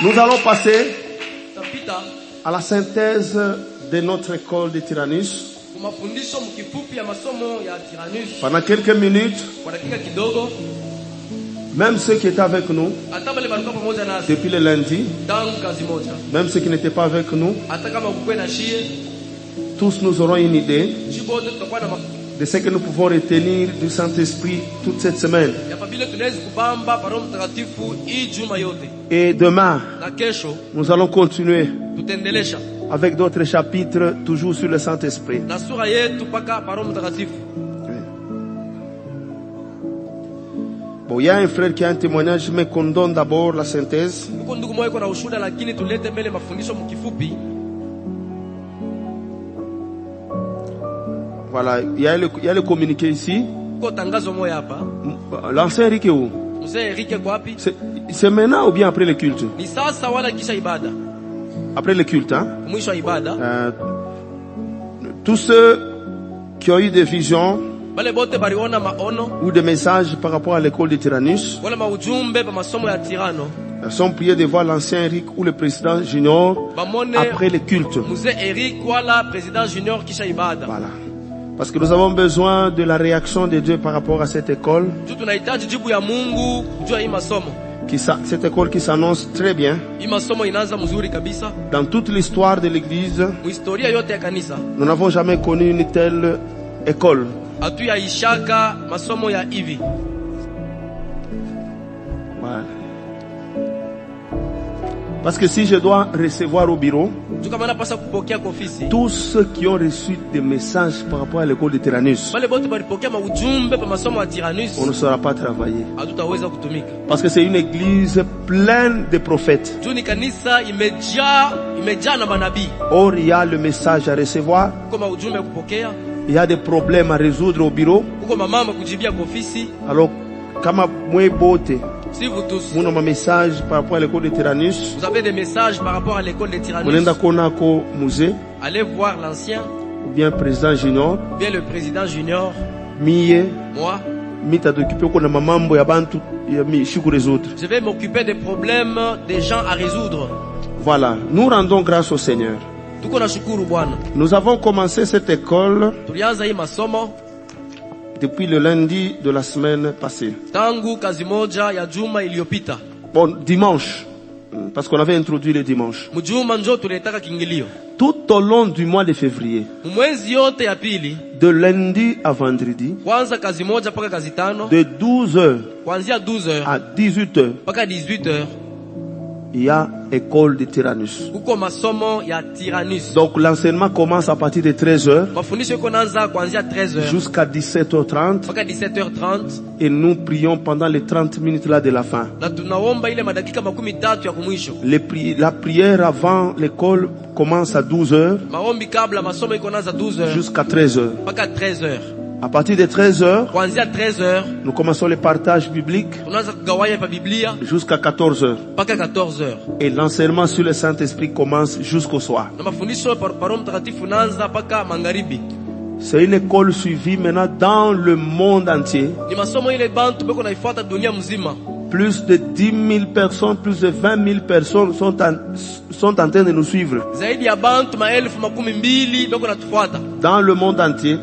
Nous allons passer à la synthèse de notre école de Tyrannus. Pendant quelques minutes, même ceux qui étaient avec nous depuis le lundi, même ceux qui n'étaient pas avec nous, tous nous aurons une idée de ce que nous pouvons retenir du Saint-Esprit toute cette semaine. Et demain, nous allons continuer avec d'autres chapitres toujours sur le Saint-Esprit. Bon, il y a un frère qui a un témoignage, mais qu'on donne d'abord la synthèse. Voilà, il y a le communiqué ici. L'ancien Eric est où? C'est maintenant ou bien après le culte? Après le culte, hein? Tous ceux qui ont eu des visions ou des messages par rapport à l'école de Tyrannus sont priés de voir l'ancien Eric ou le président junior après le culte. Voilà. Parce que nous avons besoin de la réaction de Dieu par rapport à cette école. Cette école qui s'annonce très bien. Dans toute l'histoire de l'Église, nous n'avons jamais connu une telle école. Voilà. Parce que si je dois recevoir au bureau tous ceux qui ont reçu des messages par rapport à l'école de Tyrannus, on ne saura pas travailler. Parce que c'est une église pleine de prophètes. Or, il y a le message à recevoir. Il y a des problèmes à résoudre au bureau. Alors, kama mwebote, si vous tous, vous avez message par rapport à l'école de Tyrannus, vous avez des messages par rapport à l'école de Tyrannus, allez voir l'ancien, ou bien président junior, bien le président junior, moi, je vais m'occuper des problèmes des gens à résoudre. Voilà, nous rendons grâce au Seigneur. Nous avons commencé cette école depuis le lundi de la semaine passée. Bon, dimanche, parce qu'on avait introduit le dimanche. Tout au long du mois de février, de lundi à vendredi, de 12h à 18h, il y a école de Tyrannus. Donc l'enseignement commence à partir de 13h jusqu'à 17h30. Et nous prions pendant les 30 minutes là de la fin. La prière avant l'école commence à 12h jusqu'à 13h. À partir de 13h, nous commençons le partage biblique jusqu'à 14h. Et l'enseignement sur le Saint-Esprit commence jusqu'au soir. C'est une école suivie maintenant dans le monde entier. Plus de 10 000 personnes, plus de 20 000 personnes sont en train de nous suivre. Dans le monde entier.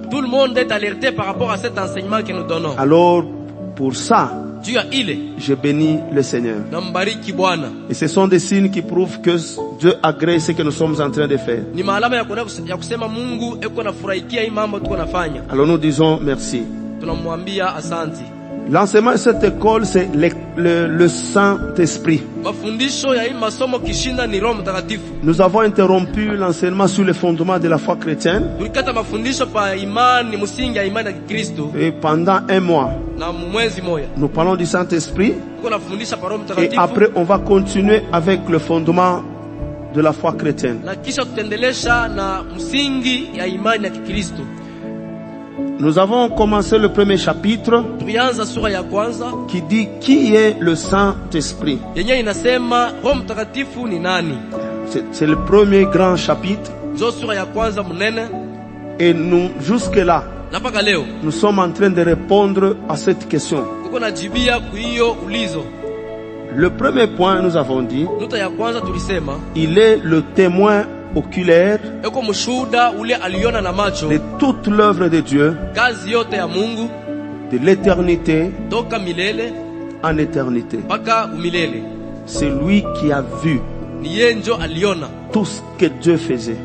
Tout le monde est alerté par rapport à cet enseignement que nous donnons. Alors, pour ça, je bénis le Seigneur. Et ce sont des signes qui prouvent que Dieu agrée ce que nous sommes en train de faire. Alors nous disons merci. L'enseignement de cette école, c'est le Saint-Esprit. Nous avons interrompu l'enseignement sur le fondement de la foi chrétienne. Et pendant un mois, nous parlons du Saint-Esprit. Et après, on va continuer avec le fondement de la foi chrétienne. Nous avons commencé le premier chapitre qui dit qui est le Saint-Esprit. C'est le premier grand chapitre. Et nous, jusque là, nous sommes en train de répondre à cette question. Le premier point, nous avons dit, il est le témoin oculaire de toute l'œuvre de Dieu, de l'éternité en éternité. C'est lui qui a vu tout ce que Dieu faisait.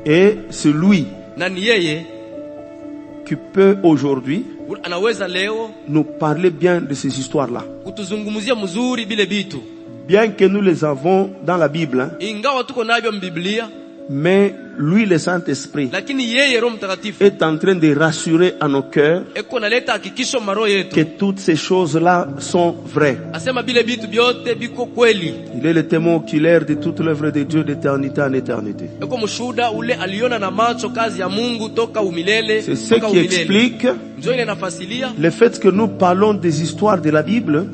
Et c'est lui qui peut aujourd'hui nous parler bien de ces histoires-là. Bien que nous les avons dans la Bible, mais lui, le Saint-Esprit, est en train de rassurer à nos cœurs que toutes ces choses-là sont vraies. Il est le témoin oculaire de toute l'œuvre de Dieu d'éternité en éternité. C'est ce qui explique le fait que nous parlons des histoires de la Bible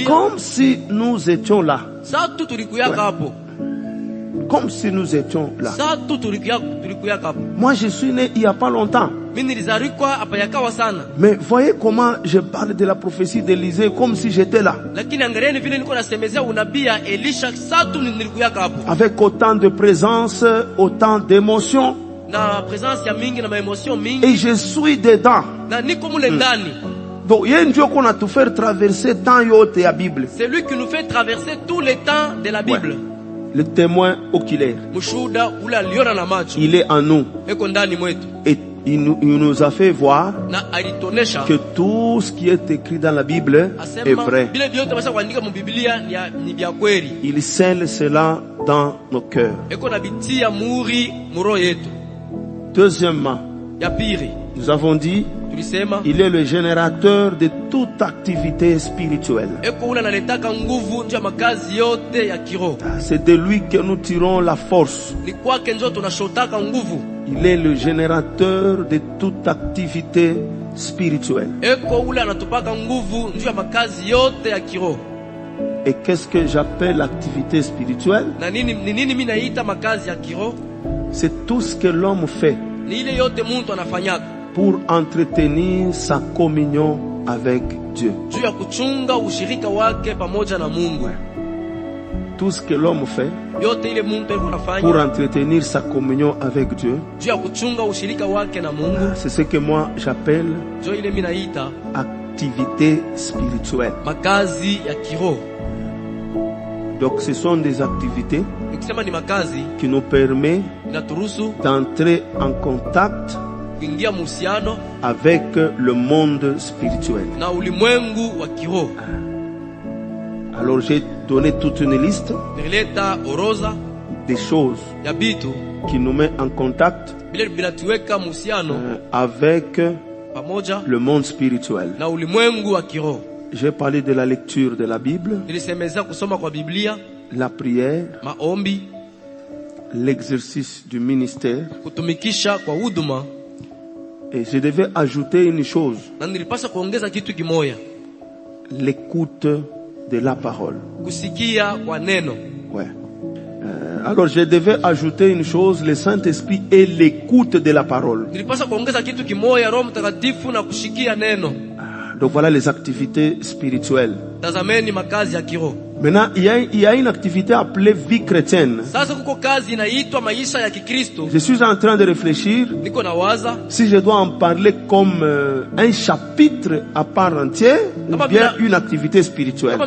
comme si nous étions là. Ouais. Comme si nous étions là. Moi, je suis né il n'y a pas longtemps. Mais voyez comment je parle de la prophétie d'Élisée comme si j'étais là. Avec autant de présence, autant d'émotions. Et je suis dedans. Donc il y a un Dieu qu'on a tout fait traverser tant et la Bible. C'est lui qui nous fait traverser tous les temps de la Bible. Ouais. Le témoin oculaire. Il est en nous. Et il nous a fait voir que tout ce qui est écrit dans la Bible est vrai. Il scelle cela dans nos cœurs. Deuxièmement, nous avons dit, il est le générateur de toute activité spirituelle. C'est de lui que nous tirons la force. Il est le générateur de toute activité spirituelle. Et qu'est-ce que j'appelle l'activité spirituelle? C'est tout ce que l'homme fait pour entretenir sa communion avec Dieu. Tout ce que l'homme fait pour entretenir sa communion avec Dieu, c'est ce que moi j'appelle activité spirituelle. Donc ce sont des activités qui nous permettent d'entrer en contact avec le monde spirituel. Alors j'ai donné toute une liste des choses qui nous mettent en contact avec le monde spirituel. J'ai parlé de la lecture de la Bible, la prière, l'exercice du ministère. Et je devais ajouter une chose, l'écoute de la parole. Ouais. Alors je devais ajouter une chose, le Saint-Esprit est l'écoute de la parole. Donc voilà les activités spirituelles. Maintenant, il y a une activité appelée vie chrétienne. Je suis en train de réfléchir si je dois en parler comme un chapitre à part entière ou bien une activité spirituelle.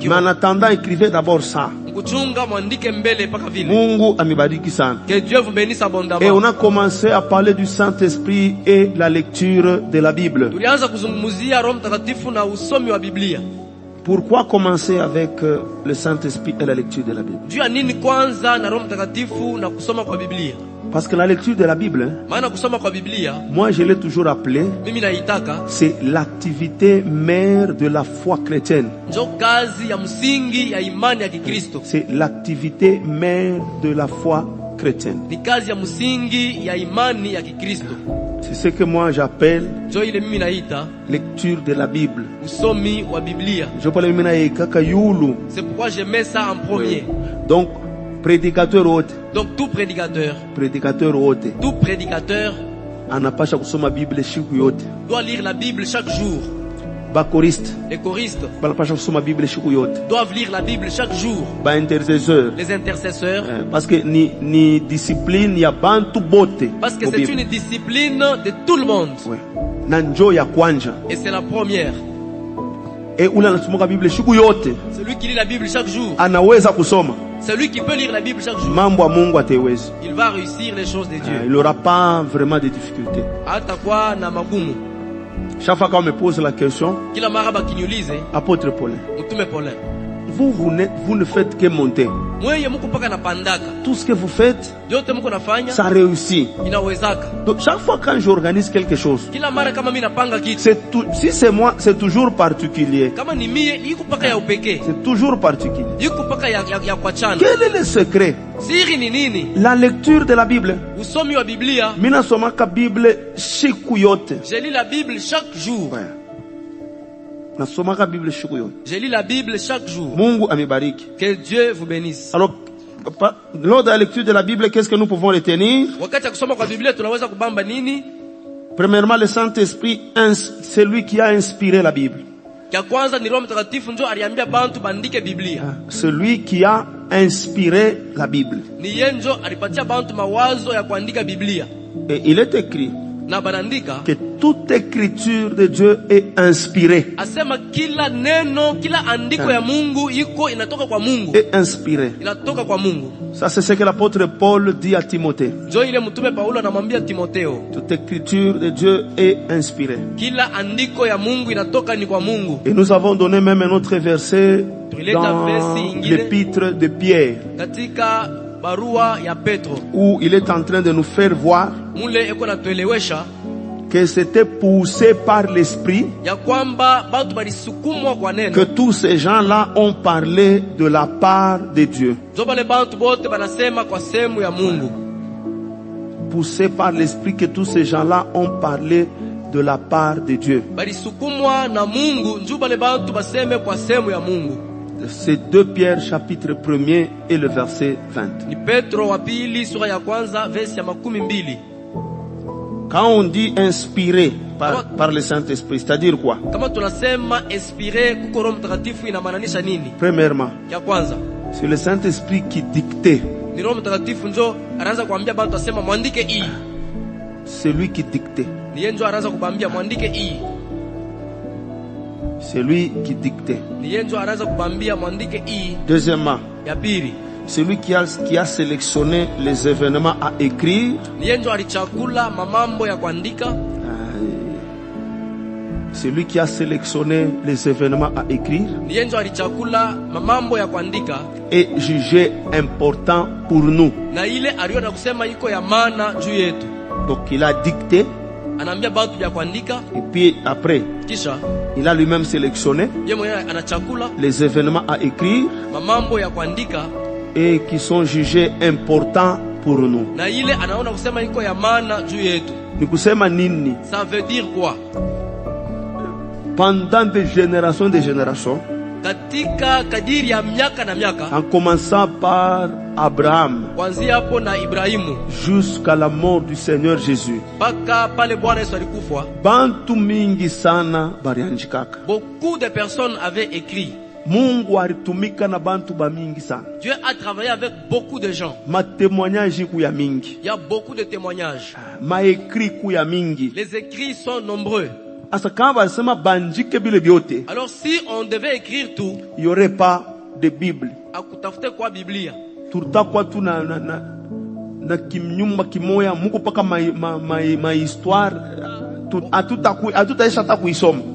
Mais en attendant, écrivez d'abord ça. Mungu amibariki sana. Et on a commencé à parler du Saint-Esprit et la lecture de la Bible. Pourquoi commencer avec le Saint-Esprit et la lecture de la Bible? Parce que la lecture de la Bible, moi je l'ai toujours appelé, c'est l'activité mère de la foi chrétienne. C'est l'activité mère de la foi chrétienne. C'est ce que moi j'appelle lecture de la Bible. C'est pourquoi je mets ça en premier. Donc, Prédicateur wote. Donc tout prédicateur. Prédicateur wote. Tout prédicateur. Anapasha kusoma Bible siku yote. Doit lire la Bible chaque jour. Ba choriste. Les choristes. Banapasha kusoma Bible siku yote. Doivent lire la Bible chaque jour. Ba intercesseurs. Les intercesseurs. Parce que ni discipline ya bantu bote. Parce que c'est une discipline de tout le monde. Ouais. Nanjo ya kwanja. Et c'est la première. Et ula anasoma Bible siku yote. Celui qui lit la Bible chaque jour. Anaweza kusoma. Celui qui peut lire la Bible chaque jour. Mambo ya Mungu ateweza. Il va réussir les choses de Dieu. Il n'aura pas vraiment de difficultés. Atakuwa na magumu. Chaque fois qu'on me pose la question, Kila mara bakiniulize, apôtre Paulin, Mtume Paulin, vous ne faites que monter. Mweye muko paka na pandaka. Tout ce que vous faites, Yote muko nafanya, ça réussit. inawezaka. Donc chaque fois quand j'organise quelque chose, Kila mara kama mimi napanga kitu, si c'est moi, c'est toujours particulier. kama ni mie, iko paka ya upekee. C'est toujours particulier. Iko paka ya kuachana. Quel est le secret? Siri ni nini? La lecture de la Bible. Usomi wa Biblia. Mina somaka Bible siku yote. Je lis la Bible chaque jour. Ouais. Nasomaka Bible siku yote. Je lis la Bible chaque jour. Mungu amibariki. Que Dieu vous bénisse. Alors, lors de la lecture de la Bible, qu'est-ce que nous pouvons retenir? Wakati ya kusoma kwa Biblia tunaweza kubamba nini? Premièrement, le Saint-Esprit, c'est lui qui a inspiré la Bible. Kia kwanza ni Roho Mtakatifu ndio aliambia bantu bandike Biblia. Celui qui a inspiré la Bible. Ni yeye ndio alipatia bantu mawazo ya kuandika Biblia. Et il est écrit Na banandika que toute écriture de Dieu est inspirée. Asema kila neno, kila andiko ya Mungu iko inatoka kwa Mungu. Et inspirée. Inatoka kwa Mungu. Ça c'est ce que l'apôtre Paul dit à Timothée. Ndio ile mtume Paulo anamwambia Timotheo. Toute écriture de Dieu est inspirée. Kila andiko ya Mungu inatoka ni kwa Mungu. Et nous avons donné même un autre verset dans l'épître de Pierre. Katika barua ya Petro. Où il est en train de nous faire voir Mule eko natuelewesha que c'était poussé par l'esprit ya kwamba batu balisukumwa kwa neno. Que tous ces gens-là ont parlé de la part de Dieu. Zobale bantu bote banasema kwa sehemu ya Mungu. Poussé par l'esprit que tous ces gens-là ont parlé de la part de Dieu. Balisukumwa na Mungu njubale bantu baseme kwa sehemu ya Mungu. C'est 2 Pierre chapitre 1er et le verset 20. Ni Petro wa pili sura ya kwanza verse ya 12. Quand on dit inspiré par le Saint-Esprit, c'est-à-dire quoi? Kama tunasema inspiré kuko Roho Mtakatifu inamaanisha nini? Premièrement, ya kwanza, c'est le Saint-Esprit qui dictait. Ni Roho Mtakatifu ndio anaanza kuambia bantu asema mwandike hii. C'est lui qui dictait. Ni yeye ndio anaanza kuambia mwandike hii. C'est lui qui dictait. Ni yeye ndio anaanza kuambia mwandike hii. Deuxièmement, ya pili, celui qui a sélectionné les événements à écrire. Ni yeye ndio alichakula mamambo ya kuandika. Celui qui a sélectionné les événements à écrire. Ni yeye ndio alichakula mamambo ya kuandika. Et jugé important pour nous. Na ile aliona kusema iko ya maana juu yetu. Donc il a dicté. Anaambia batu ya kuandika. Et puis après, kisha il a lui-même sélectionné les événements à écrire mamambo ya kuandika et qui sont jugés importants pour nous. Na ile anaona kusema iko ya maana juu yetu. Ni kusema nini? Ça veut dire quoi? Pendant des générations, katika kadiri ya miaka na miaka, en commençant par Abraham, kuanzia hapo na Ibrahimu, jusqu'à la mort du Seigneur Jésus, mpaka pale Bwana Yesu alikufa, bantu mingi sana bariandikaka. Beaucoup de personnes avaient écrit. Mungu alitumika na bantu ba mingi sana. Dieu a travaillé avec beaucoup de gens. Ma témoignage ku ya mingi. Il y a beaucoup de témoignages. Ma écrit ku ya mingi. Les écrits sont nombreux. Alors si on devait écrire tout, il n'y aurait pas de Bible. Akutafute kwa Biblia. Turtakwa tu na kimnyumba kimoya muko paka ma histoire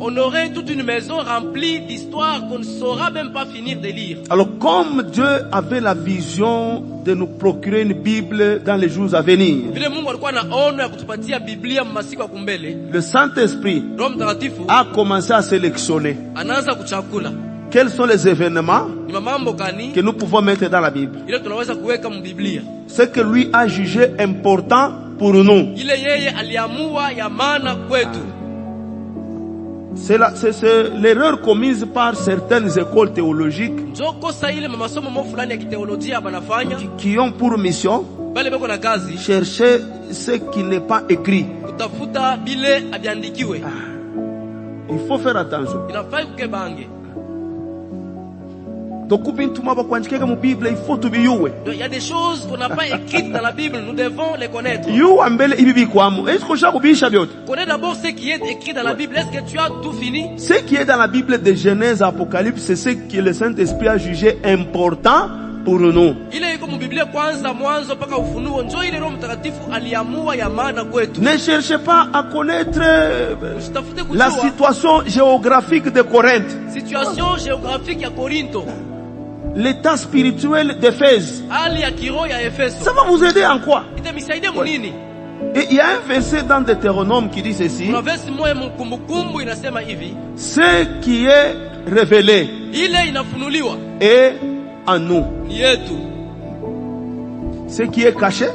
on aurait toute une maison remplie d'histoires qu'on ne saura même pas finir de lire. Alors comme Dieu avait la vision de nous procurer une Bible dans les jours à venir, le Saint-Esprit a commencé à sélectionner quels sont les événements que nous pouvons mettre dans la Bible, ce que lui a jugé important pour nous. C'est l'erreur commise par certaines écoles théologiques qui ont pour mission chercher ce qui n'est pas écrit. Il faut faire attention. Donc, il y a des choses qu'on n'a pas écrites dans la Bible, nous devons les connaître. Connais d'abord ce qui est écrit dans la Bible. Est-ce que tu as tout fini? Ce qui est dans la Bible de Genèse, Apocalypse, c'est ce que le Saint-Esprit a jugé important pour nous. Ne cherchez pas à connaître la situation géographique de Corinthe. Situation géographique à Corinto. L'état spirituel d'Éphèse. Ça va vous aider en quoi? Ouais. Et il y a un verset dans Deutéronome qui dit ceci. Ce qui est révélé est en nous. Ce qui est caché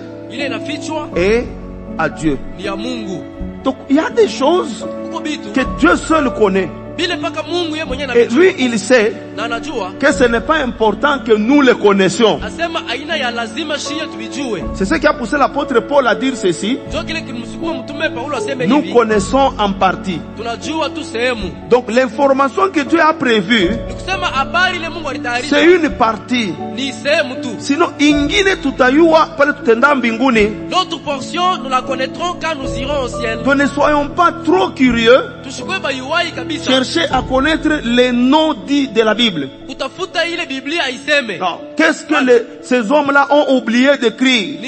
est à Dieu. Donc il y a des choses que Dieu seul connaît. Et lui, il sait que ce n'est pas important que nous le connaissions. C'est ce qui a poussé l'apôtre Paul à dire ceci. Nous connaissons en partie. Donc l'information que Dieu a prévue, c'est une partie. Sinon, l'autre portion, nous la connaîtrons quand nous irons au ciel. Donc ne soyons pas trop curieux. Cherchez à connaître les noms dits de la Bible. Qu'est-ce que ces hommes-là ont oublié d'écrire?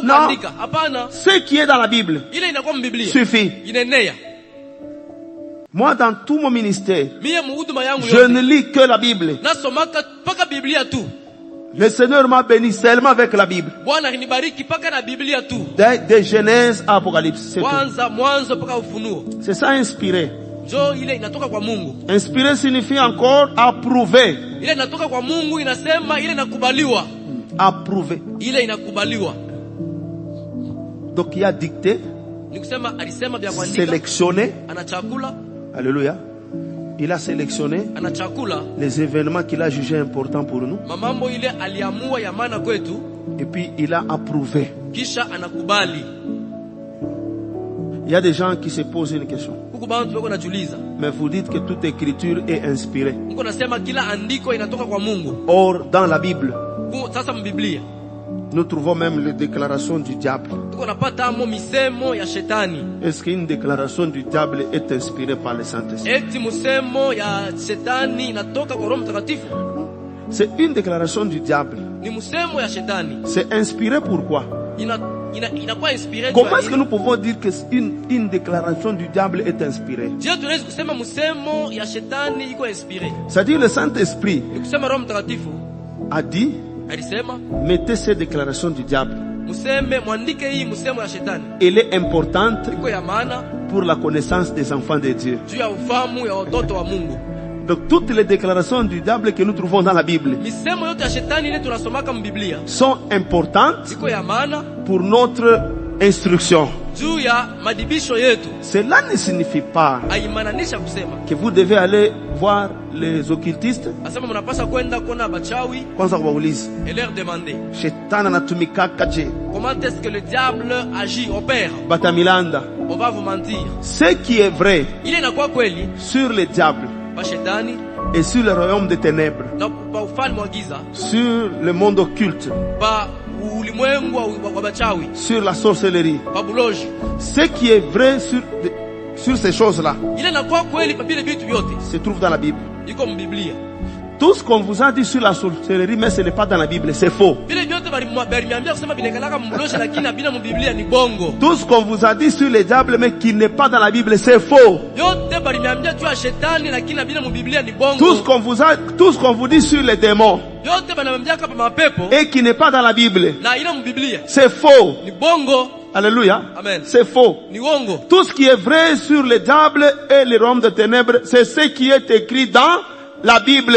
Non. Ce qui est dans la Bible suffit. Moi, dans tout mon ministère, je ne lis que la Bible. Le Seigneur m'a béni seulement avec la Bible. De Genèse à Apocalypse. C'est ça inspiré. Inspiré signifie encore approuver. Approuver. Donc il a dicté, sélectionné. Alléluia. Il a sélectionné les événements qu'il a jugés importants pour nous. Et puis il a approuvé. Il y a des gens qui se posent une question. Mais vous dites que toute écriture est inspirée. Or, dans la Bible, nous trouvons même les déclarations du diable. Est-ce qu'une déclaration du diable est inspirée par le Saint-Esprit? C'est une déclaration du diable. C'est inspiré pourquoi? Comment est-ce que nous pouvons dire qu'une déclaration du diable est inspirée? C'est-à-dire le Saint-Esprit a dit, mettez ces déclarations du diable. Elle est importante pour la connaissance des enfants de Dieu. Donc toutes les déclarations du diable que nous trouvons dans la Bible sont importantes pour notre instruction. Cela ne signifie pas que vous devez aller voir les occultistes et leur demander comment est-ce que le diable agit, opère. On va vous mentir. Ce qui est vrai sur le diable et sur le royaume des ténèbres, sur le monde occulte, sur la sorcellerie, ce qui est vrai sur ces choses-là se trouve dans la Bible. Tout ce qu'on vous a dit sur la sorcellerie, mais ce n'est pas dans la Bible, c'est faux. Tout ce qu'on vous a dit sur les diables, mais qui n'est pas dans la Bible, c'est faux. Tout ce qu'on vous dit sur les démons et qui n'est pas dans la Bible, c'est faux. Alléluia. C'est faux. Tout ce qui est vrai sur les diables et les royaumes de ténèbres, c'est ce qui est écrit dans la Bible.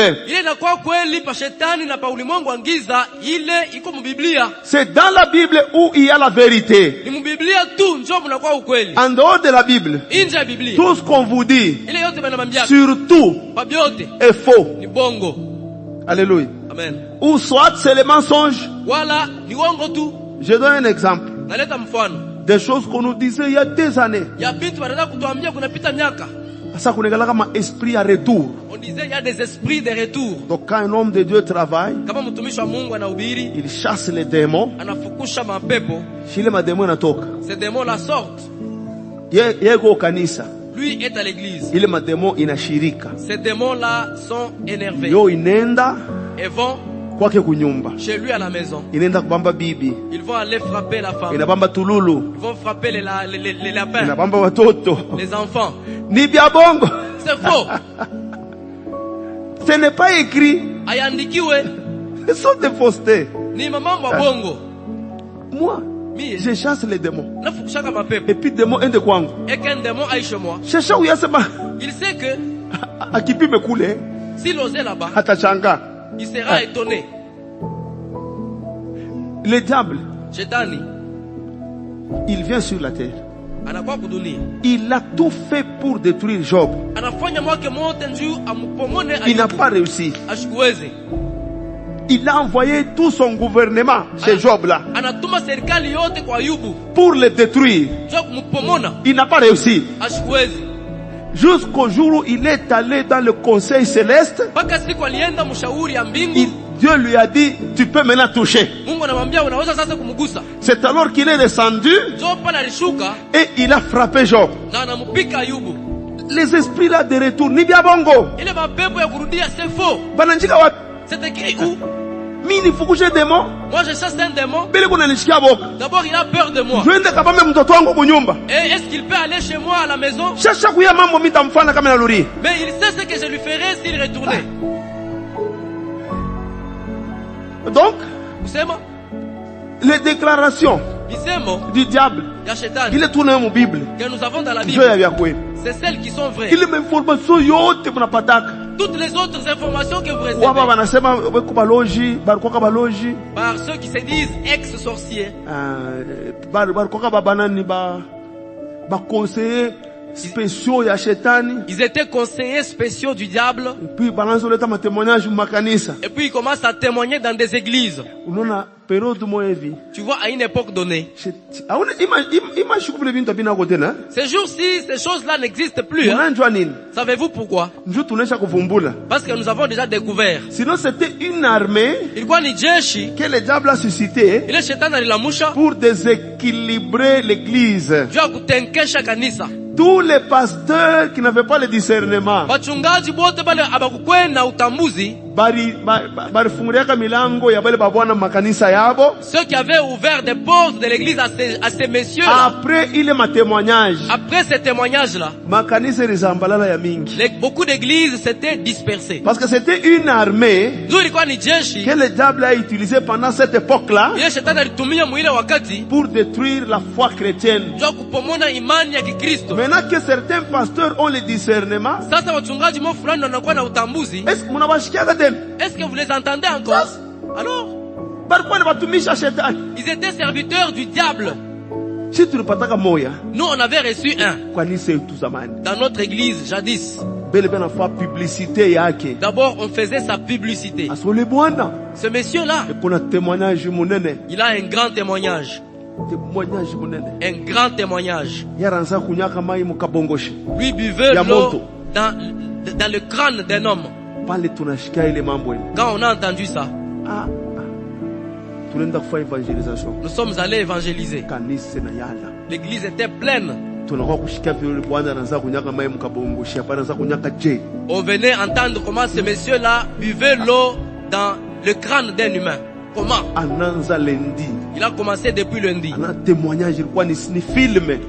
C'est dans la Bible où il y a la vérité. En dehors de la Bible, tout ce qu'on vous dit, surtout, est faux. Alléluia. Amen. Ou soit c'est les mensonges. Je donne un exemple. Des choses qu'on nous disait il y a des années. Ça qu'on est comme esprit à retour. On disait il y a des esprits de retour. Donc quand un homme de Dieu travaille, il chasse les démons. Ces démons la sortent. Lui est à l'église. Ces démons-là sont énervés. Et vont chez lui à la maison. Ils vont aller frapper la femme. Ils vont frapper les lapins. Les enfants. C'est faux. Ce n'est pas écrit. Ce sont des faussetés. Moi, je chasse les démons. Et puis démon un de quoi? Et qu'un démon aille chez moi. Il sait que s'il osait là-bas, il sera étonné. Le diable, il vient sur la terre. Il a tout fait pour détruire Job. Il n'a pas réussi. Il a envoyé tout son gouvernement chez Job là pour le détruire. Il n'a pas réussi. Jusqu'au jour où il est allé dans le conseil céleste, Dieu lui a dit, tu peux maintenant toucher. C'est alors qu'il est descendu et il a frappé Job. Les esprits là de retour, ni bien bongo. C'est faux. C'est écrit où? Moi je chasse un démon. D'abord il a peur de moi. Et est-ce qu'il peut aller chez moi à la maison? Mais il sait ce que je lui ferais s'il retournait. Donc, les déclarations du diable, il est tourné en Bible. Que nous avons dans la Bible, c'est celles qui sont vraies. Toutes les autres informations que vous recevez par ceux qui se disent ex-sorciers, ils étaient conseillers spéciaux du diable. Et puis ils commencent à témoigner dans des églises. Tu vois, à une époque donnée, ces jours-ci, ces choses-là n'existent plus. Savez-vous pourquoi? Parce que nous avons déjà découvert. Sinon c'était une armée que le diable a suscité pour déséquilibrer l'église. Tous les pasteurs qui n'avaient pas le discernement, ceux qui avaient ouvert des portes de l'église à ces messieurs là, après ces témoignages là, beaucoup d'églises s'étaient dispersées. Parce que c'était une armée que le diable a utilisée pendant cette époque là pour détruire la foi chrétienne. Maintenant que certains pasteurs ont le discernement, est-ce que vous les entendez encore? Alors, ils étaient serviteurs du diable. Nous on avait reçu un dans notre église jadis. D'abord on faisait sa publicité. Ce monsieur là, il a un grand témoignage. Un grand témoignage. Lui buvait l'eau dans le crâne d'un homme. Quand on a entendu ça, nous sommes allés évangéliser. L'église était pleine. On venait entendre comment ce monsieur-là buvait l'eau dans le crâne d'un humain. Comment? Il a commencé depuis lundi.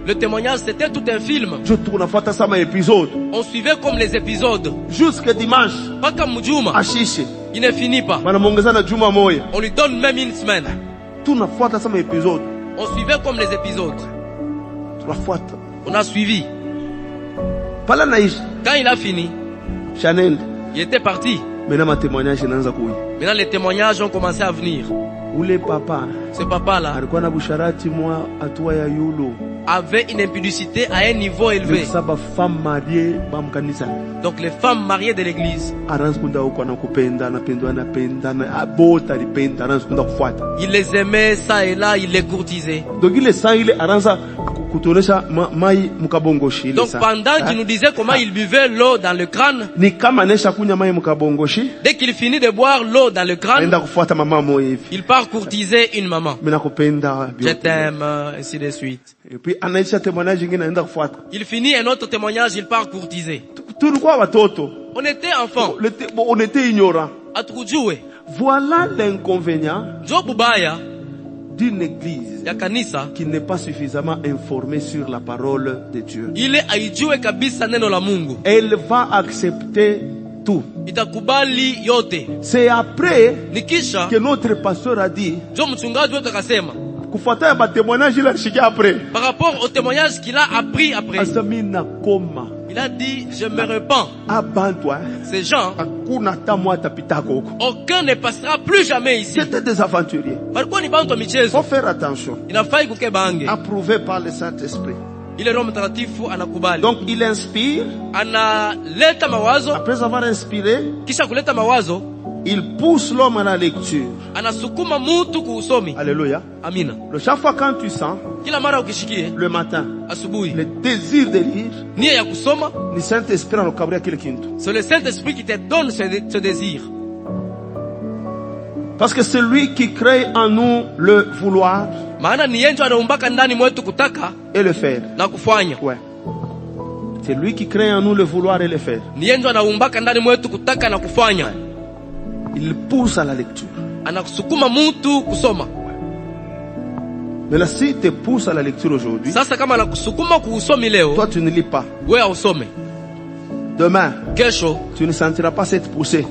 Le témoignage c'était tout un film. On suivait comme les épisodes. Jusqu'à dimanche. Pas comme Mujuma. Il ne finit pas. On lui donne même une semaine. On suivait comme les épisodes. On a suivi. Quand il a fini, il était parti. Maintenant les témoignages ont commencé à venir. Ule papa, ce papa-là, alikuwa na busharati mwa atua ya yulo, avait une impudicité à un niveau élevé. Donc les femmes mariées de l'église, il les aimait ça et là, il les courtisait. Donc pendant qu'il nous disait comment il buvait l'eau dans le crâne, dès qu'il finit de boire l'eau dans le crâne, il part courtiser une maman. Je t'aime, ainsi de suite. Et puis il finit un autre témoignage, il part courtiser. On était enfants. On était ignorants. Voilà l'inconvénient d'une église qui n'est pas suffisamment informée sur la parole de Dieu. Elle va accepter tout. C'est après que notre pasteur a dit, par rapport au témoignage qu'il a appris après, il a dit, je me repens. Ces gens, aucun ne passera plus jamais ici. C'était des aventuriers. Il faut faire attention. Approuvé par le Saint-Esprit. Donc il inspire. Après avoir inspiré, il pousse l'homme à la lecture. Alléluia. Chaque fois quand tu sens le matin le désir de lire, c'est le Saint-Esprit qui te donne ce désir. Parce que c'est lui qui crée en nous le vouloir et le faire. Ouais. C'est lui qui crée en nous le vouloir et le faire. Il pousse à la lecture. Mais là, si te pousse à la lecture aujourd'hui, toi tu ne lis pas. Demain, tu ne sentiras pas cette poussée.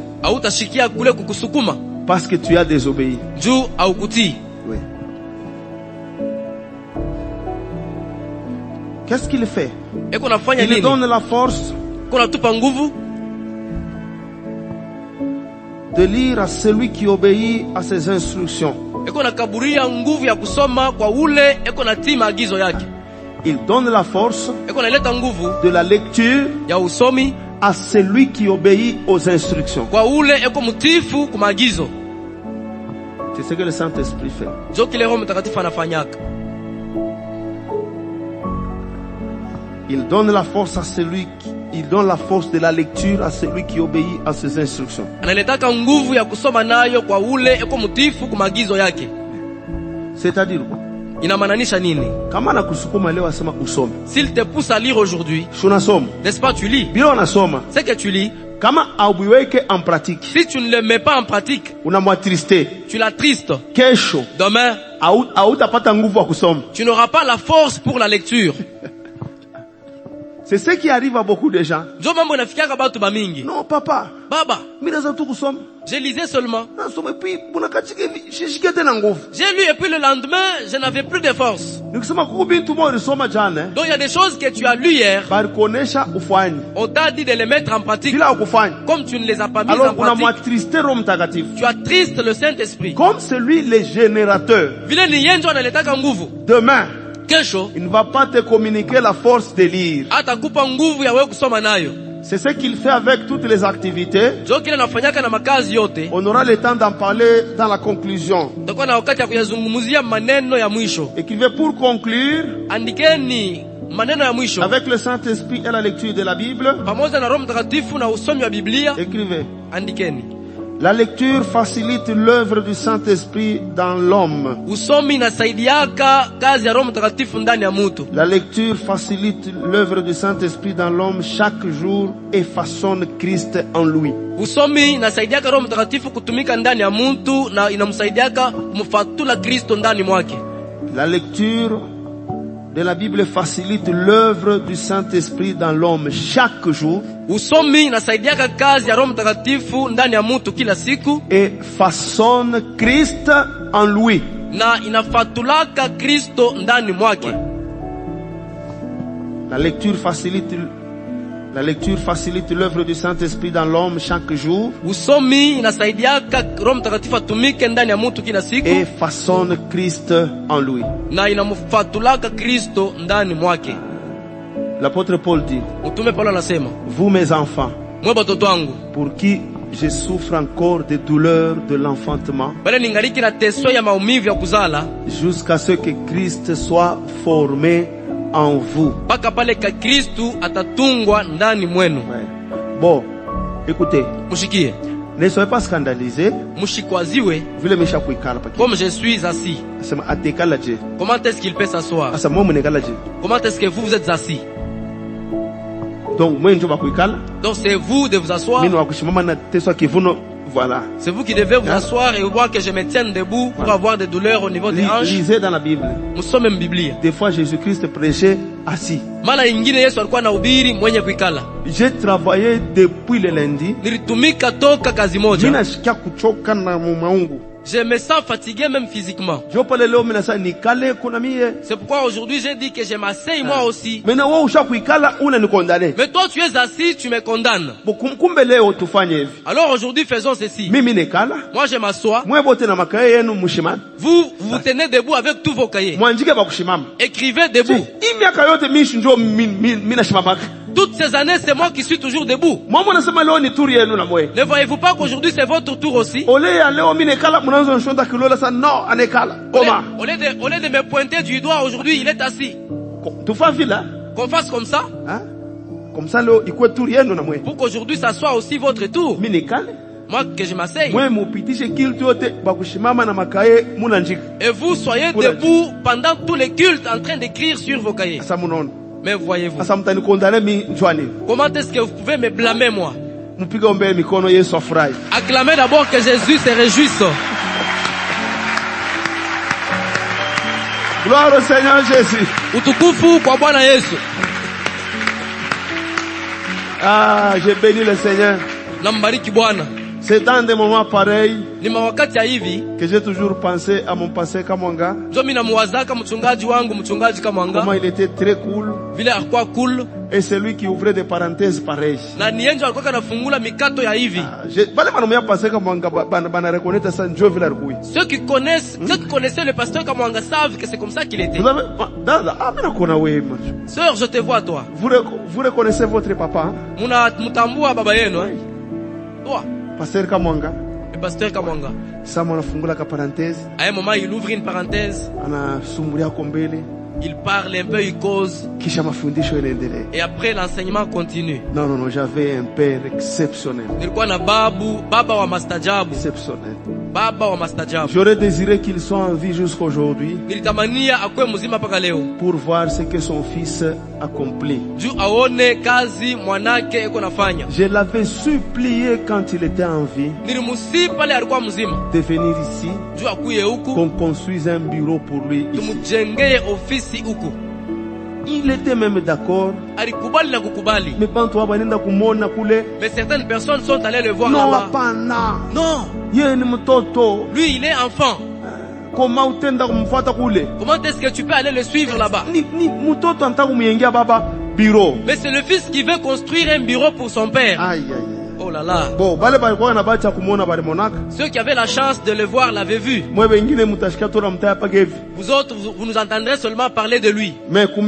Parce que tu as désobéi. Oui. Qu'est-ce qu'il fait? Il donne la force de lire à celui qui obéit à ses instructions. Il donne la force de la lecture à celui qui obéit aux instructions. C'est ce que le Saint-Esprit fait. Il donne la force à celui qui... Il donne la force de la lecture à celui qui obéit à ses instructions. C'est-à-dire quoi? S'il te pousse à lire aujourd'hui, n'est-ce pas, tu lis? C'est que tu lis. Si tu ne le mets pas en pratique, tu l'attristes. Demain, tu n'auras pas la force pour la lecture. C'est ce qui arrive à beaucoup de gens. Non, papa. Baba. Je lisais seulement. J'ai lu et puis le lendemain, je n'avais plus de force. Donc il y a des choses que tu as lu hier. On t'a dit de les mettre en pratique. Comme tu ne les as pas mis en pratique, tu attristes le Saint-Esprit. Comme celui le générateur. Demain, il ne va pas te communiquer la force de lire. C'est ce qu'il fait avec toutes les activités. On aura le temps d'en parler dans la conclusion. Écrivez pour conclure, avec le Saint-Esprit et la lecture de la Bible. Écrivez. La lecture facilite l'œuvre du Saint-Esprit dans l'homme. La lecture facilite l'œuvre du Saint-Esprit dans l'homme chaque jour et façonne Christ en lui. La lecture de la Bible facilite l'œuvre du Saint-Esprit dans l'homme chaque jour et façonne Christ en lui. La lecture facilite La lecture facilite l'œuvre du Saint-Esprit dans l'homme chaque jour. Et façonne Christ en lui. L'apôtre Paul dit: vous mes enfants, pour qui je souffre encore des douleurs de l'enfantement, jusqu'à ce que Christ soit formé en vous. Bon, écoutez, ne soyez pas scandalisés. Comme je suis assis, comment est-ce qu'il peut s'asseoir? Comment est-ce que vous êtes assis? Donc c'est vous de vous asseoir. Voilà. C'est vous qui devez vous asseoir et voir que je me tienne debout pour avoir des douleurs au niveau des hanches. Lisez dans la Bible. Nous sommes en Bible. Des fois Jésus-Christ prêchait assis. J'ai travaillé depuis le lundi. Je me sens fatigué même physiquement. C'est pourquoi aujourd'hui j'ai dit que je m'asseye moi aussi. Mais toi tu es assis, tu me condamnes. Alors aujourd'hui faisons ceci. Moi je m'assois. Vous vous tenez debout avec tous vos cahiers. Écrivez debout. Toutes ces années, c'est moi qui suis toujours debout. Ne voyez-vous pas qu'aujourd'hui c'est votre tour aussi? Au lieu de me pointer du doigt, aujourd'hui il est assis. Qu'on fasse comme ça? Pour qu'aujourd'hui ça soit aussi votre tour. Moi que je m'asseye. Et vous soyez debout pendant tous les cultes en train d'écrire sur vos cahiers. Mais voyez-vous, comment est-ce que vous pouvez me blâmer moi? Acclamez d'abord que Jésus se réjouisse. Gloire au Seigneur Jésus. Utukufu kwa Bwana Yesu. Ah, j'ai béni le Seigneur. Nambariki Bwana. C'est dans des moments pareils que j'ai toujours pensé à mon pasteur Kamwanga. Comment il était très cool. Et c'est lui qui ouvrait des parenthèses pareilles. Ceux qui connaissaient le pasteur Kamwanga savent que c'est comme ça qu'il était. Sœur, je te vois toi. Vous reconnaissez votre papa? Toi. Pasteur Kamwanga. Le pasteur Kamwanga. À un moment, il ouvre une parenthèse. Il parle un peu, il cause. Et après, l'enseignement continue. Non, j'avais un père exceptionnel. Exceptionnel. J'aurais désiré qu'il soit en vie jusqu'à aujourd'hui pour voir ce que son fils accomplit. Je l'avais supplié quand il était en vie de venir ici, qu'on construise un bureau pour lui ici. Il était même d'accord. Mais certaines personnes sont allées le voir là-bas. Non. Lui, il est enfant. Comment est-ce que tu peux aller le suivre là-bas? Mais c'est le fils qui veut construire un bureau pour son père. Aïe. Oh là là. Ceux qui avaient la chance de le voir l'avaient vu. Vous autres, vous nous entendrez seulement parler de lui. Mais vous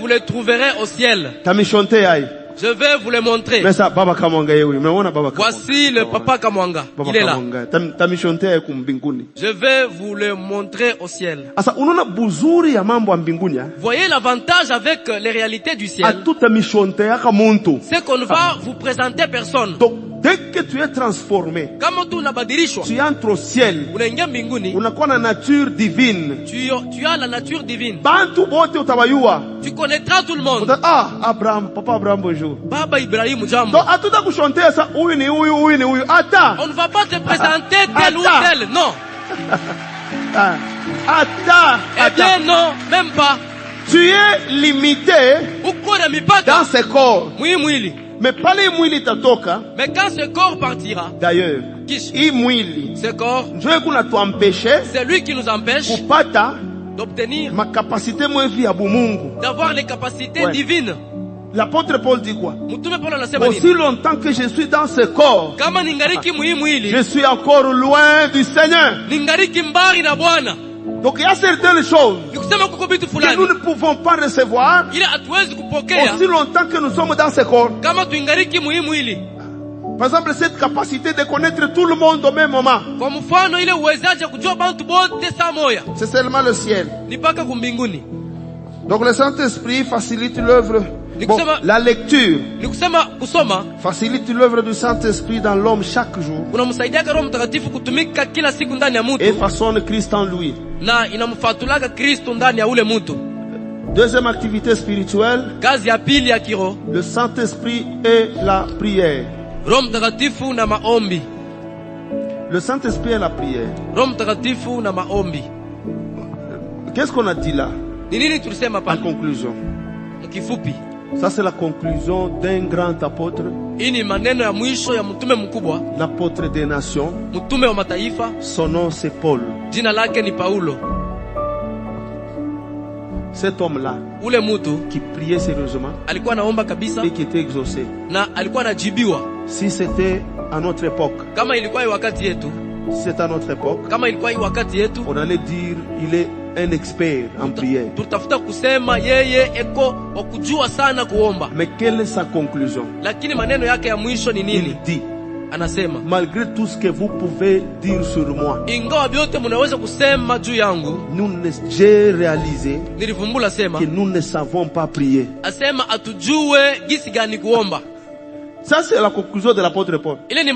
le trouverez au ciel. Je vais vous le montrer. Voici le papa Kamwanga. Il est là. Je vais vous le montrer au ciel. Voyez l'avantage avec les réalités du ciel. C'est qu'on ne va vous présenter personne. Dès que tu es transformé, tu entres au ciel. On a la nature divine. Tu as la nature divine. Tu connaîtras tout le monde. Ah, Abraham, papa Abraham, bonjour. Baba Ibrahim, jambo. On ne va pas te présenter tel ou tel, non. Eh bien non, même pas. Tu es limité dans ce corps. Mais pas les mouilles tatoka. Mais quand ce corps partira, d'ailleurs, ce corps, c'est lui qui nous empêche d'obtenir, ma capacité, d'avoir les capacités divines. L'apôtre Paul dit quoi? Aussi longtemps que je suis dans ce corps, je suis encore loin du Seigneur. Donc il y a certaines choses que nous ne pouvons pas recevoir aussi longtemps que nous sommes dans ce corps. Par exemple, cette capacité de connaître tout le monde au même moment, c'est seulement le ciel. Donc le Saint-Esprit facilite l'œuvre. Bon, la lecture facilite l'œuvre du Saint-Esprit dans l'homme chaque jour et façonne Christ en lui. Deuxième activité spirituelle, le Saint-Esprit et la prière. Le Saint-Esprit et la prière. Qu'est-ce qu'on a dit là en conclusion? Ça c'est la conclusion d'un grand apôtre, l'apôtre des nations. Son nom c'est Paul. Cet homme-là qui priait sérieusement et qui était exaucé. Si c'était à notre époque, on allait dire il est un expert en prière. Mais quelle est sa conclusion? Il dit, malgré tout ce que vous pouvez dire sur moi, j'ai réalisé que nous ne savons pas prier. Ça c'est la conclusion de l'apôtre Paul. Il dit,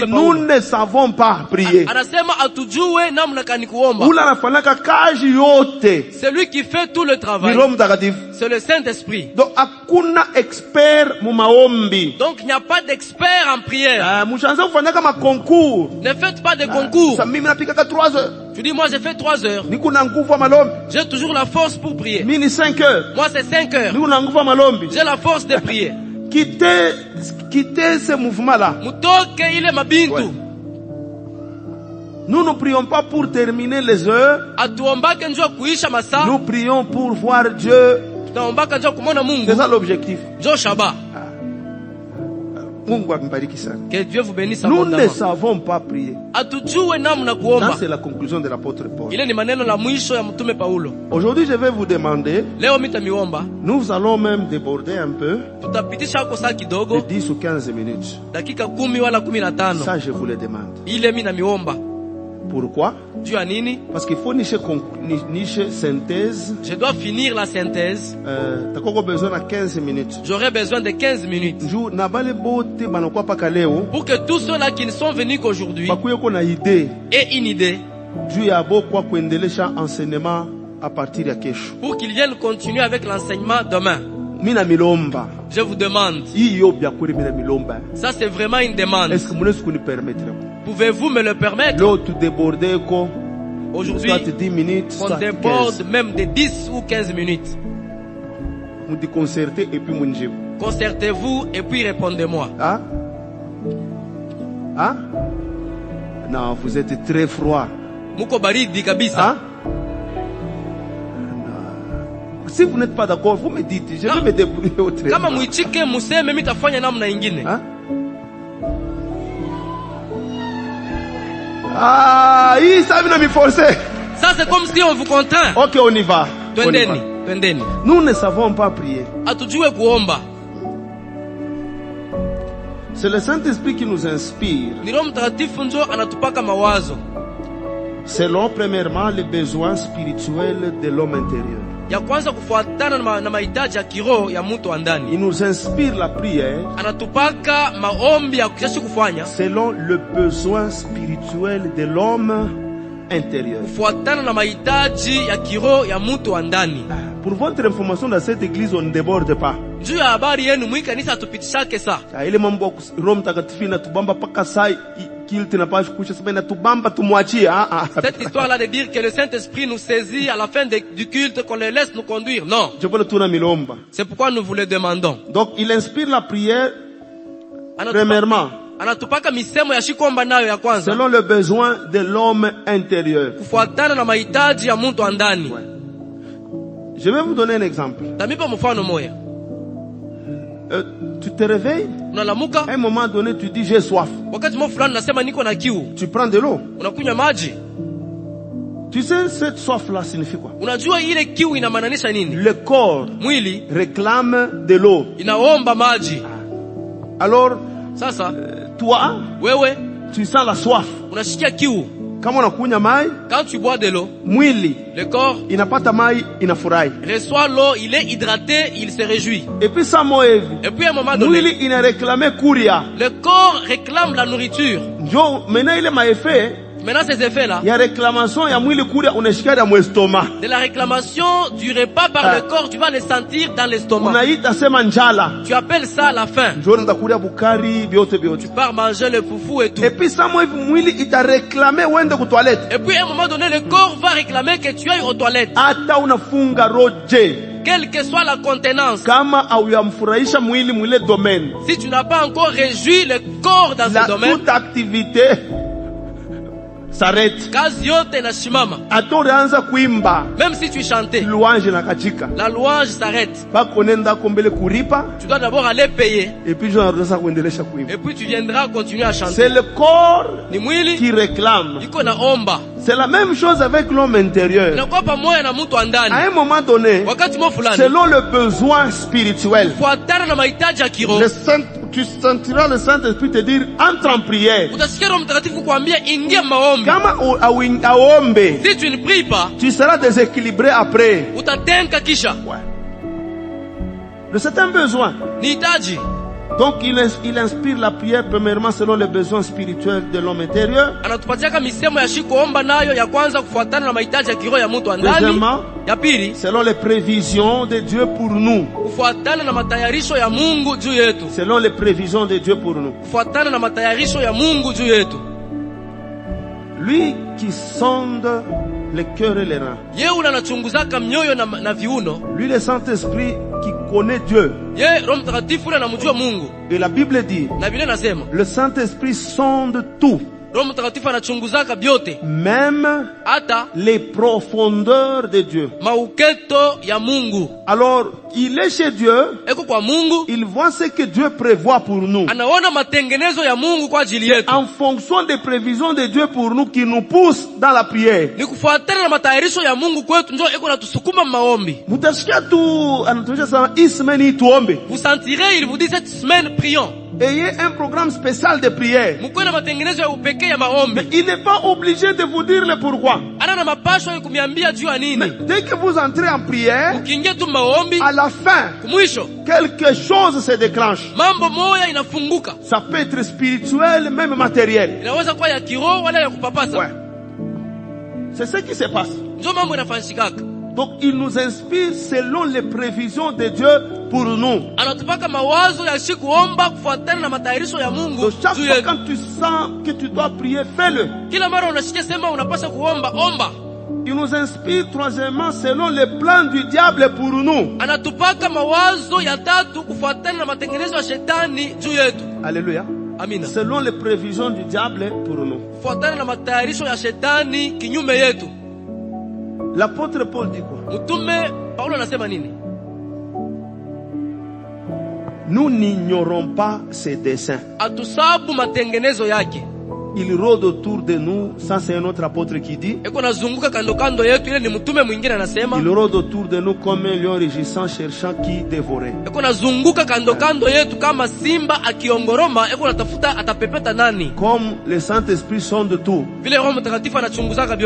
nous ne savons pas prier. Celui qui fait tout le travail, c'est le Saint-Esprit. Donc il n'y a pas d'expert en prière. Ne faites pas de concours. Tu dis, moi j'ai fait 3 heures. J'ai toujours la force pour prier. Moi c'est 5 heures. J'ai la force de prier. Quittez ce mouvement-là. Ouais. Nous ne prions pas pour terminer les heures. Nous prions pour voir Dieu. C'est ça l'objectif. Que Dieu vous bénisse. Nous ne savons pas prier. Ça c'est la conclusion de l'apôtre Paul. Aujourd'hui je vais vous demander, nous allons même déborder un peu de 10 ou 15 minutes. Ça je vous le demande. Pourquoi? Parce qu'il faut nicher synthèse. Je dois finir la synthèse. J'aurai besoin de 15 minutes. Pour que tous ceux-là qui ne sont venus qu'aujourd'hui aient une idée. Pour qu'ils viennent continuer avec l'enseignement demain. Je vous demande. Ça c'est vraiment une demande. Est-ce que vous nous permettrez? Pouvez-vous me le permettre? Aujourd'hui, on déborde même de 10 ou 15 minutes. Concertez-vous et puis répondez-moi. Hein? Hein? Non, vous êtes très froid. Hein? Si vous n'êtes pas d'accord, vous me dites. Je vais me débrouiller autrement. Hein? Ah, ça vient me forcer. Ça c'est comme si on vous contraint. Ok, on y va. Nous ne savons pas prier. C'est le Saint-Esprit qui nous inspire. Selon premièrement les besoins spirituels de l'homme intérieur. Il nous inspire la prière selon le besoin spirituel de l'homme intérieur. Pour votre information, dans cette église, on ne déborde pas. Cette histoire-là de dire que le Saint-Esprit nous saisit à la fin du culte, qu'on le laisse nous conduire, non. C'est pourquoi nous vous le demandons. Donc il inspire la prière premièrement selon le besoin de l'homme intérieur. Je vais vous donner un exemple. Tu te réveilles, à un moment donné tu dis j'ai soif. Tu prends de l'eau. Tu sais cette soif là signifie quoi? Le corps réclame de l'eau. Alors toi tu sens la soif. Quand tu bois de l'eau, le corps reçoit l'eau, il est hydraté, il se réjouit. Et puis à un moment donné, le corps réclame la nourriture. Maintenant ces effets-là, de la réclamation du repas par le corps, tu vas les sentir dans l'estomac. Tu appelles ça la faim. Tu pars manger le foufou et tout. Et puis à un moment donné, le corps va réclamer que tu ailles aux toilettes. Quelle que soit la contenance. Si tu n'as pas encore réjoui le corps dans ce domaine, toute activité s'arrête. Même si tu chantais, la louange s'arrête. Tu dois d'abord aller payer. Et puis tu viendras continuer à chanter. C'est le corps qui réclame. C'est la même chose avec l'homme intérieur. À un moment donné, selon le besoin spirituel, tu sentiras le Saint-Esprit te dire entre en prière. Si tu ne pries pas, tu seras déséquilibré après. Ouais. C'est un besoin. Donc il inspire la prière premièrement selon les besoins spirituels de l'homme intérieur. Deuxièmement, selon les prévisions de Dieu pour nous. Selon les prévisions de Dieu pour nous. Lui qui sonde les cœurs et les reins. Lui le Saint-Esprit qui connaît Dieu. Et la Bible dit, le Saint-Esprit sonde tout. Même les profondeurs de Dieu. Alors, il est chez Dieu. Il voit ce que Dieu prévoit pour nous. En fonction des prévisions de Dieu pour nous qui nous poussent dans la prière. Vous sentirez, il vous dit cette semaine prions. Ayez un programme spécial de prière. Mais il n'est pas obligé de vous dire le pourquoi. Mais dès que vous entrez en prière, à la fin, quelque chose se déclenche. Ça peut être spirituel, même matériel. Ouais. C'est ce qui se passe. Donc il nous inspire selon les prévisions de Dieu pour nous. Donc chaque fois quand tu sens que tu dois prier, fais-le. Il nous inspire troisièmement selon les plans du diable pour nous. Alléluia. Amina. Selon les prévisions du diable pour nous. L'apôtre Paul dit quoi? Nous n'ignorons pas ses desseins. Il rôde autour de nous, ça c'est un autre apôtre qui dit. Il rôde autour de nous comme un lion rugissant cherchant qui dévorer. Comme le Saint-Esprit sonde tout.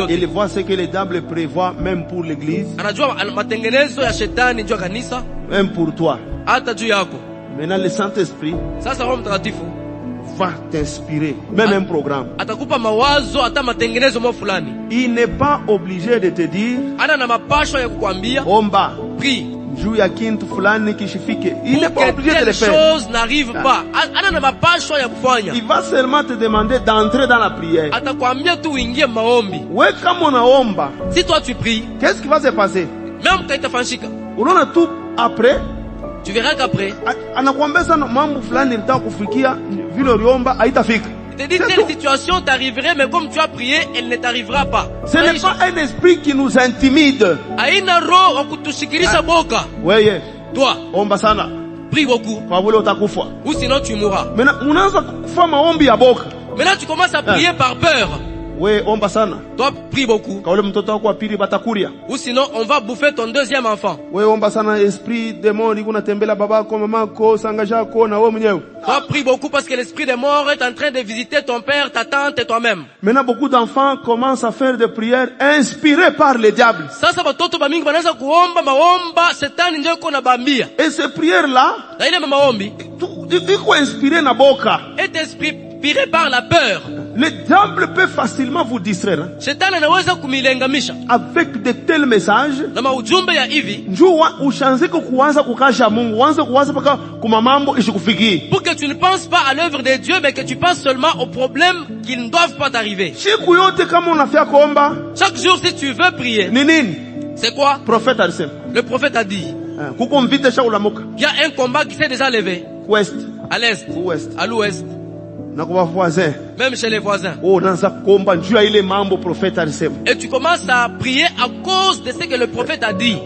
Il voit ce que le diable prévoit même pour l'église. Même pour toi. Maintenant le Saint-Esprit va t'inspirer, même un programme. Il n'est pas obligé de te dire omba, prie. Il n'est pas obligé de le faire. Chose n'arrive pas. Il va seulement te demander d'entrer dans la prière. Si toi tu pries, qu'est-ce qui va se passer? Même on a tout après. Tu verras qu'après, telle situation t'arriverait, mais comme tu as prié, elle ne t'arrivera pas. Ce n'est pas un esprit qui nous intimide. Oui, toi, prie beaucoup. Ou sinon tu mourras. Maintenant tu commences à prier par peur. Oui, omba sana. Toi, prie beaucoup. Ou sinon, on va bouffer ton deuxième enfant. Oui, omba sana esprit démon likuna tembela babako mamako sangajako na wewe mwenyewe. Toi, prie beaucoup parce que l'esprit des morts est en train de visiter ton père, ta tante et toi-même. Maintenant, beaucoup d'enfants commencent à faire des prières inspirées par le diable. Sasa batoto bamingi banaanza kuomba maomba shetani ndio yuko nabambia. Et ces prières là, na ile maombi, iko inspiré na boka. Est inspiré par la peur. Le diable peut facilement vous distraire. Shetani anaweza kumilengamisha. Avec de tels messages. Na maujumbe ya hivi. Njoo ushanze kuanza kukasha Mungu, uanze kuanza paka kuma mambo ishikufikie. Pour que tu ne penses pas à l'œuvre de Dieu mais que tu penses seulement aux problèmes qui ne doivent pas t'arriver. Siku yote kama unafia kuomba. Chaque jour si tu veux prier. Ni nini? C'est quoi? Prophète a dit. Le prophète a dit. Kuko mvite sha ulamuka. Il y a un combat qui s'est déjà levé. Ouest. À l'est. Ouest. À l'ouest. Même chez les voisins. Et tu commences à prier à cause de ce que le prophète a dit.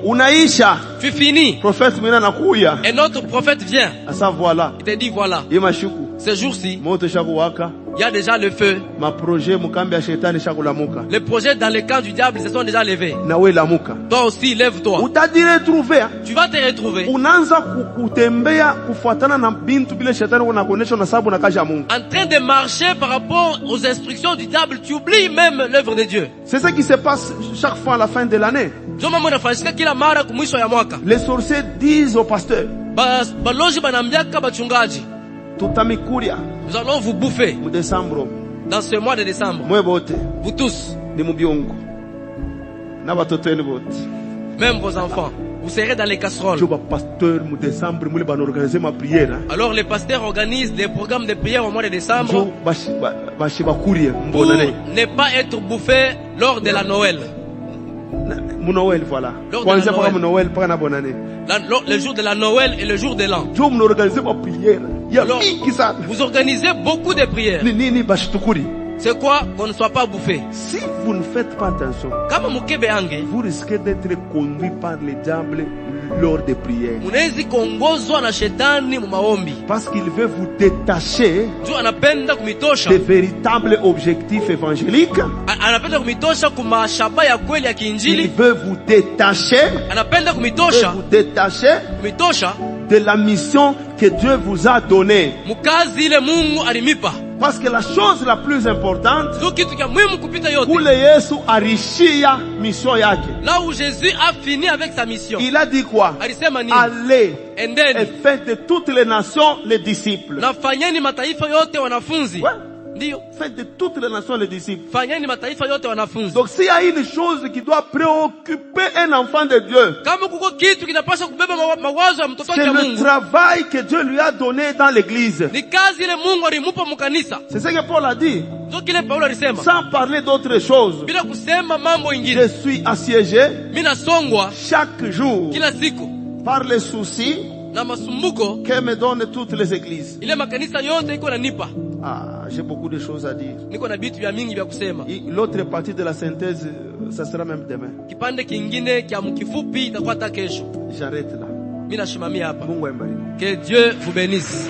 Tu finis. Et notre prophète vient. Il te dit voilà. Ce jour-ci, il y a déjà le feu. Les projets dans le camp du diable se sont déjà levés. Toi aussi, lève-toi. Tu vas te retrouver en train de marcher par rapport aux instructions du diable. Tu oublies même l'œuvre de Dieu. C'est ce qui se passe chaque fois à la fin de l'année. Les sorciers disent aux pasteurs, nous allons vous bouffer dans ce mois de décembre. Vous tous, même vos enfants, vous serez dans les casseroles. Alors les pasteurs organisent des programmes de prière au mois de décembre pour ne pas être bouffés lors de la Noël. Noël, voilà. Le jour de la Noël et le jour de l'an. Alors, vous organisez beaucoup de prières. C'est quoi qu'on ne soit pas bouffé? Si vous ne faites pas attention, vous risquez d'être conduit par le diable lors des prières. Parce qu'il veut vous détacher des véritables objectifs évangéliques. Il veut vous détacher de la mission que Dieu vous a donnée. Parce que la chose la plus importante, là où Jésus a fini avec sa mission, il a dit quoi? Allez et faites de toutes les nations les disciples. Ouais. Faites de toutes les nations les disciples. Donc s'il y a une chose qui doit préoccuper un enfant de Dieu, c'est le travail que Dieu lui a donné dans l'église. C'est ce que Paul a dit. Sans parler d'autre chose, je suis assiégé chaque jour par les soucis que me donnent toutes les églises. J'ai beaucoup de choses à dire. L'autre partie de la synthèse, ça sera même demain. J'arrête là. Que Dieu vous bénisse.